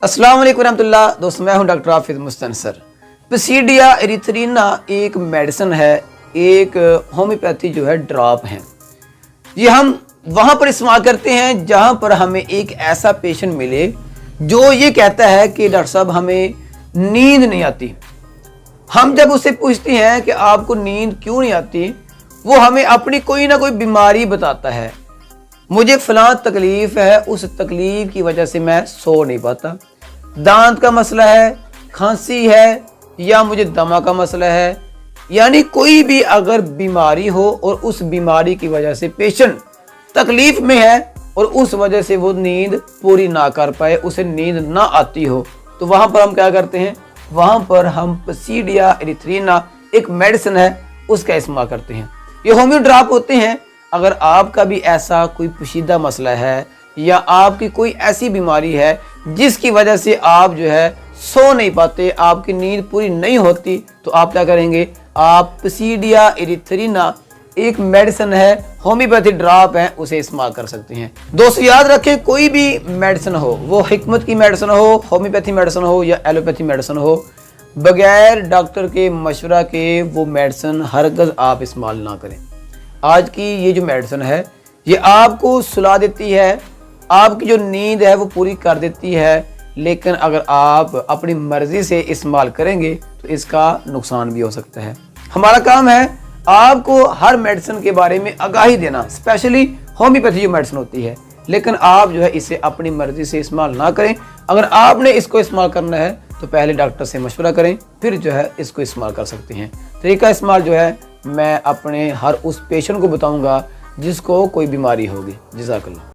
अस्सलाम वालेकुम रहमतुल्लाह। दोस्तों, मैं हूं डॉक्टर हाफिज मुस्तनसर। पसीडिया एरिथ्रीना एक मेडिसिन है, एक होम्योपैथी जो है ड्रॉप है। ये हम वहां पर इस्तेमाल करते हैं जहां पर हमें एक ऐसा पेशेंट मिले जो ये कहता है कि डॉक्टर साहब हमें नींद नहीं आती। हम जब उससे पूछते हैं कि आपको नींद क्यों नहीं आती, वो हमें अपनी कोई ना कोई बीमारी बताता है। मुझे फलां तकलीफ है, उस तकलीफ की वजह से मैं सो नहीं पाता। दांत का मसला है, खांसी है, या मुझे दमा का मसला है। यानी कोई भी अगर बीमारी हो और उस बीमारी की वजह से पेशेंट तकलीफ में है और उस वजह से वो नींद पूरी ना कर पाए, उसे नींद ना आती हो, तो वहां पर हम क्या करते हैं, वहां पर हम पसीडिया एरिथ्रीना एक मेडिसिन है उसका इस्तेमाल करते हैं। ये होम्यो ड्रॉप होते हैं। अगर आपका भी ऐसा कोई पोशीदा मसला है या आपकी कोई ऐसी बीमारी है जिसकी वजह से आप जो है सो नहीं पाते, आपकी नींद पूरी नहीं होती, तो आप क्या करेंगे, आप पसीडिया एरिथ्रीना एक मेडिसिन है, होम्योपैथी ड्रॉप है, उसे इस्तेमाल कर सकते हैं। दोस्तों याद रखें, कोई भी मेडिसिन हो, वो हिकमत की मेडिसिन हो, होम्योपैथी मेडिसिन हो या एलोपैथी मेडिसिन हो, बगैर डॉक्टर के मशवरा के वो मेडिसिन हरगिज़ आप इस्तेमाल ना करें। आज की ये जो मेडिसिन है ये आपको सुला देती है, आपकी जो नींद है वो पूरी कर देती है, लेकिन अगर आप अपनी मर्जी से इस्तेमाल करेंगे तो इसका नुकसान भी हो सकता है। हमारा काम है आपको हर मेडिसिन के बारे में आगाही देना, स्पेशली होम्योपैथी जो मेडिसिन होती है, लेकिन आप जो है इसे अपनी मर्जी से इस्तेमाल ना करें। अगर आपने इसको इस्तेमाल करना है तो पहले डॉक्टर से मशवरा करें, फिर जो है इसको इस्तेमाल कर सकते हैं। तरीका इस्तेमाल जो है मैं अपने हर उस पेशेंट को बताऊंगा जिसको कोई बीमारी होगी। जज़ाकल्लाह।